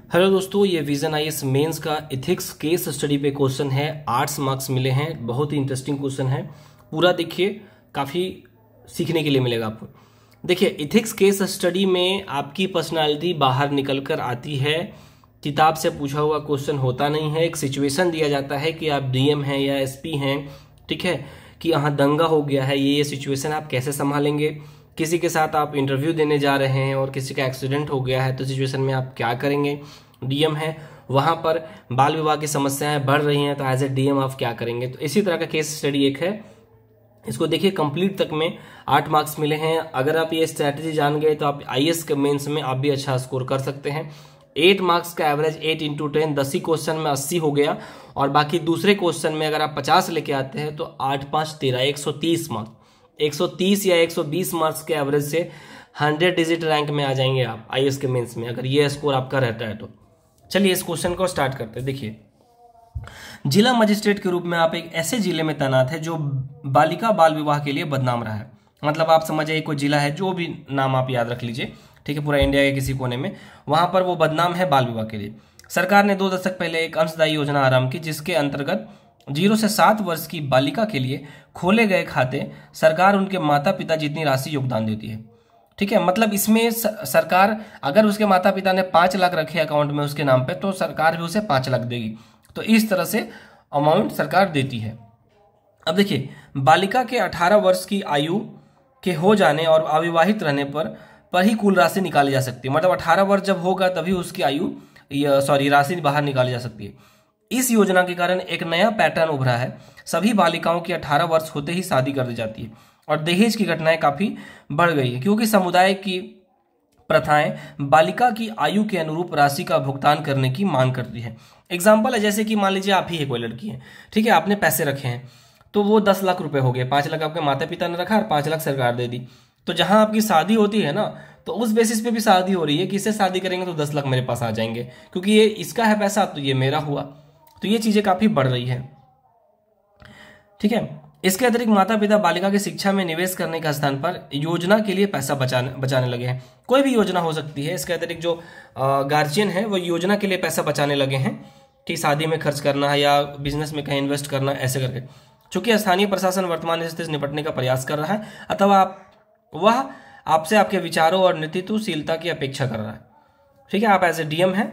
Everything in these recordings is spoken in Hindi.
हेलो दोस्तों, ये विजन आईएएस मेंस का एथिक्स केस स्टडी पे क्वेश्चन है। 8 मार्क्स मिले हैं। बहुत ही इंटरेस्टिंग क्वेश्चन है, पूरा देखिए, काफ़ी सीखने के लिए मिलेगा आपको। देखिए, एथिक्स केस स्टडी में आपकी पर्सनालिटी बाहर निकल कर आती है। किताब से पूछा हुआ क्वेश्चन होता नहीं है। एक सिचुएशन दिया जाता है कि आप डीएम हैं या एसपी हैं, ठीक है, कि यहाँ दंगा हो गया है, ये सिचुएशन आप कैसे संभालेंगे। किसी के साथ आप इंटरव्यू देने जा रहे हैं और किसी का एक्सीडेंट हो गया है, तो सिचुएशन में आप क्या करेंगे। डीएम है, वहां पर बाल विवाह की समस्याएं बढ़ रही हैं, तो एज ए डीएम आप क्या करेंगे। तो इसी तरह का केस स्टडी एक है, इसको देखिए कंप्लीट तक में 8 मार्क्स मिले हैं। अगर आप ये स्ट्रैटेजी जान गए तो आप आईएएस के मेंस में आप भी अच्छा स्कोर कर सकते हैं। 8 मार्क्स का एवरेज 8 इंटू 10, 10 ही क्वेश्चन में 80 हो गया। और बाकी दूसरे क्वेश्चन में अगर आप 50 लेके आते हैं तो 8 5 13 130 मार्क्स, 130 या 120 मार्क्स के एवरेज से 100 डिजिट रैंक में आ जाएंगे आप आईएएस के मेंस में, अगर ये स्कोर आपका रहता है तो। चलिए इस क्वेश्चन को स्टार्ट करते हैं। देखिए, जिला मजिस्ट्रेट के रूप में आप एक ऐसे जिले में तैनात है जो बालिका बाल विवाह के लिए बदनाम रहा है। मतलब आप समझिए कोई जिला है, जो भी नाम आप याद रख लीजिए, ठीक है, पूरा इंडिया के किसी कोने में, वहां पर वो बदनाम है बाल विवाह के लिए। सरकार ने 2 दशक पहले एक अंशदायी योजना आरंभ की, जिसके अंतर्गत 0 से 7 वर्ष की बालिका के लिए खोले गए खाते सरकार उनके माता पिता जितनी राशि योगदान देती है। ठीक है, मतलब इसमें सरकार, अगर उसके माता पिता ने 5 लाख रखे अकाउंट में उसके नाम पे, तो सरकार भी उसे 5 लाख देगी। तो इस तरह से अमाउंट सरकार देती है। अब देखिए, बालिका के 18 वर्ष की आयु के हो जाने और अविवाहित रहने पर ही कुल राशि निकाली जा सकती है। मतलब 18 वर्ष जब होगा तभी उसकी राशि बाहर निकाली जा सकती है। इस योजना के कारण एक नया पैटर्न उभरा है। सभी बालिकाओं की 18 वर्ष होते ही शादी कर दी जाती है और दहेज की घटनाएं काफी बढ़ गई है, क्योंकि समुदाय की प्रथाएं बालिका की आयु के अनुरूप राशि का भुगतान करने की मांग करती है। एग्जाम्पल है, जैसे कि मान लीजिए आप ही है, कोई लड़की है, ठीक है, आपने पैसे रखे हैं, तो वो 10 लाख रुपए हो गए। 5 लाख आपके माता पिता ने रखा और 5 लाख सरकार दे दी। तो जहां आपकी शादी होती है ना, तो उस बेसिस पे भी शादी हो रही है कि इससे शादी करेंगे तो 10 लाख मेरे पास आ जाएंगे, क्योंकि ये इसका है पैसा, तो ये मेरा हुआ। तो ये चीजें काफी बढ़ रही है, ठीक है। इसके अतिरिक्त माता पिता बालिका की शिक्षा में निवेश करने के स्थान पर योजना के लिए पैसा बचाने लगे हैं। कोई भी योजना हो सकती है। इसके अतिरिक्त जो गार्जियन है वो योजना के लिए पैसा बचाने लगे हैं कि शादी में खर्च करना है या बिजनेस में कहीं इन्वेस्ट करना, ऐसे करके। चूंकि स्थानीय प्रशासन वर्तमान स्थिति से निपटने का प्रयास कर रहा है, अथवा वह आपसे आपके विचारों और नेतृत्वशीलता की अपेक्षा कर रहा है, ठीक है। आप एज ए डीएम है,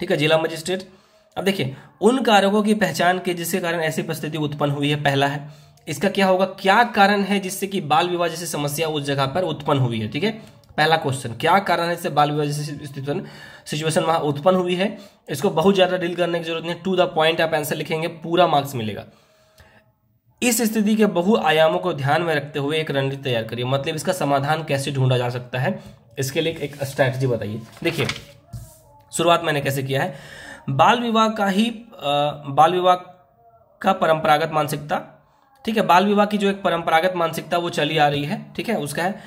ठीक है, जिला मजिस्ट्रेट। अब देखिए, उन कारकों की पहचान के जिसके कारण ऐसी परिस्थिति उत्पन्न हुई है। पहला है, इसका क्या होगा, क्या कारण है जिससे कि बाल विवाह जैसी समस्या उस जगह पर उत्पन्न हुई है, ठीक है। पहला क्वेश्चन, क्या कारण है जिससे बाल विवाह जैसी सिचुएशन वहां उत्पन्न हुई है। इसको बहुत ज्यादा डील करने की जरूरत नहीं, टू द पॉइंट आप आंसर लिखेंगे, पूरा मार्क्स मिलेगा। इस स्थिति के बहु आयामों को ध्यान में रखते हुए एक रणनीति तैयार करिए। मतलब इसका समाधान कैसे ढूंढा जा सकता है, इसके लिए एक स्ट्रैटेजी बताइए। देखिए, शुरुआत मैंने कैसे किया है। बाल विवाह का परंपरागत मानसिकता, ठीक है, बाल विवाह की जो एक परंपरागत मानसिकता वो चली आ रही है, ठीक है। उसका है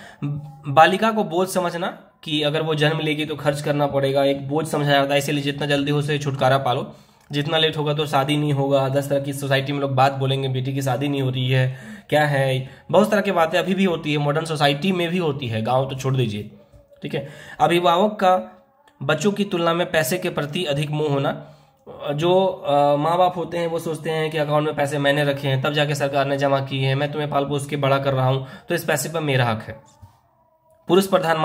बालिका को बोझ समझना कि अगर वो जन्म लेगी तो खर्च करना पड़ेगा, एक बोझ समझा जाता है। इसलिए जितना जल्दी हो सके छुटकारा पालो, जितना लेट होगा तो शादी नहीं होगा। 10 तरह की सोसाइटी में लोग बात बोलेंगे, बेटी की शादी नहीं हो रही है, क्या है, बहुत तरह की बातें अभी भी होती है, मॉडर्न सोसाइटी में भी होती है, गाँव तो छोड़ दीजिए, ठीक है। अभिभावक का बच्चों की तुलना में पैसे के प्रति अधिक मोह होना। जो माँ बाप होते हैं वो सोचते हैं कि अकाउंट में पैसे मैंने रखे हैं, तब जाके सरकार ने जमा किए हैं, मैं तुम्हें पाल पोस के बड़ा कर रहा हूं, तो इस पैसे पर मेरा हक है। पुरुष प्रधान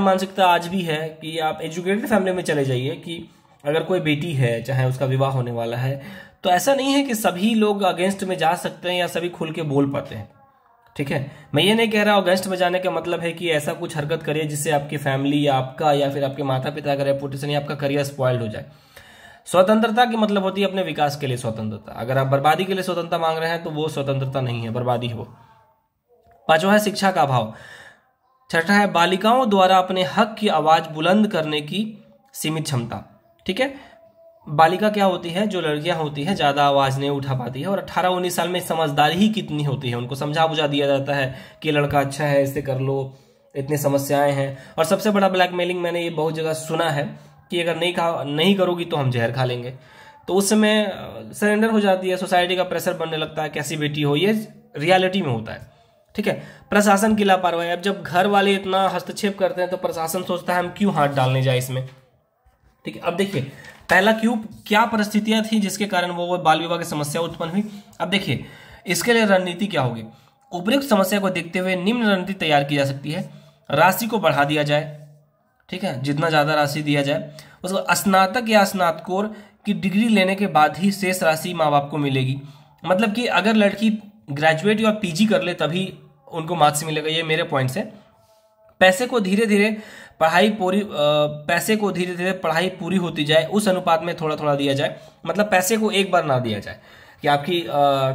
मानसिकता आज भी है कि आप एजुकेटेड फैमिली में चले जाइए कि अगर कोई बेटी है, चाहे उसका विवाह होने वाला है, तो ऐसा नहीं है कि सभी लोग अगेंस्ट में जा सकते हैं या सभी खुल के बोल पाते हैं, ठीक है। मैं ये नहीं कह रहा अगेंस्ट में जाने का मतलब है कि ऐसा कुछ हरकत करिए जिससे आपकी फैमिली या आपका या फिर आपके माता पिता का रेपुटेशन या आपका करियर स्पॉइल्ड हो जाए। स्वतंत्रता की मतलब होती है अपने विकास के लिए स्वतंत्रता। अगर आप बर्बादी के लिए स्वतंत्रता मांग रहे हैं तो वो स्वतंत्रता नहीं है, बर्बादी है वो। 5वां है शिक्षा का अभाव। 6ठा है बालिकाओं द्वारा अपने हक की आवाज बुलंद करने की सीमित क्षमता, ठीक है। बालिका क्या होती है, जो लड़कियां होती हैं ज्यादा आवाज नहीं उठा पाती है, और 18-19 साल में समझदारी ही कितनी होती है, उनको समझा बुझा दिया जाता है कि लड़का अच्छा है, इससे कर लो, इतनी समस्याएं हैं। और सबसे बड़ा ब्लैकमेलिंग मैंने ये बहुत जगह सुना है कि अगर नहीं करोगी तो हम जहर खा लेंगे। तो उस समय सरेंडर हो जाती है, सोसाइटी का प्रेशर बनने लगता है, कैसी बेटी हो, ये रियलिटी में होता है, ठीक है। प्रशासन की लापरवाही, अब जब घर वाले इतना हस्तक्षेप करते हैं तो प्रशासन सोचता है हम क्यों हाथ डालने जाए इसमें, ठीक है। अब देखिए पहला क्यूब क्या परिस्थितियां थी जिसके कारण वो बाल विवाह की समस्या उत्पन्न हुई। अब देखिए इसके लिए रणनीति क्या होगी। उपयुक्त समस्या को देखते हुए निम्न रणनीति तैयार की जा सकती है। राशि को बढ़ा दिया जाए, ठीक है, जितना ज्यादा राशि दिया जाए। उसको स्नातक या स्नातकोर की डिग्री लेने के बाद ही शेष राशि माँ बाप को मिलेगी। मतलब कि अगर लड़की ग्रेजुएट या पीजी कर ले तभी उनको मार्क्स मिलेगा, ये मेरे पॉइंट्स है। पैसे को धीरे धीरे पढ़ाई पूरी होती जाए उस अनुपात में थोड़ा थोड़ा दिया जाए। मतलब पैसे को एक बार ना दिया जाए कि आपकी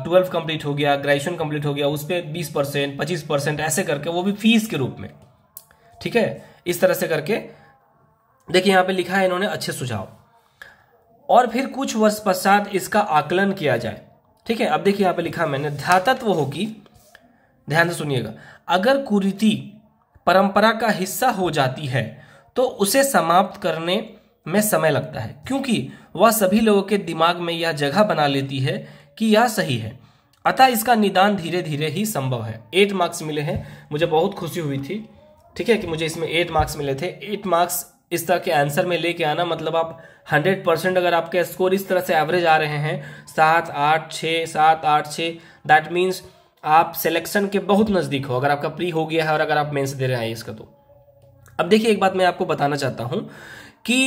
12 कंप्लीट हो गया, ग्रेजुएशन कंप्लीट हो गया, उस पर 20%, 25% ऐसे करके, वो भी फीस के रूप में, ठीक है, इस तरह से करके। देखिए यहाँ पे लिखा है इन्होंने अच्छे सुझाव, और फिर कुछ वर्ष पश्चात इसका आकलन किया जाए। ठीक है। अब देखिए यहाँ पे लिखा मैंने, ध्यातत्व होगी, ध्यान से सुनिएगा, अगर कुरीति परंपरा का हिस्सा हो जाती है तो उसे समाप्त करने में समय लगता है, क्योंकि वह सभी लोगों के दिमाग में यह जगह बना लेती है कि यह सही है। अतः इसका निदान धीरे धीरे ही संभव है। 8 मार्क्स मिले हैं, मुझे बहुत खुशी हुई थी, ठीक है, कि मुझे इसमें 8 मार्क्स मिले थे। 8 मार्क्स इस तरह के आंसर में लेके आना, मतलब आप 100%, अगर आपके स्कोर इस तरह से एवरेज आ रहे हैं 7, 8, 6, 7, 8, 6, दैट मीन्स आप सिलेक्शन के बहुत नजदीक हो, अगर आपका प्री हो गया है और अगर आप मेंस दे रहे हैं इसका। तो अब देखिए एक बात मैं आपको बताना चाहता हूं कि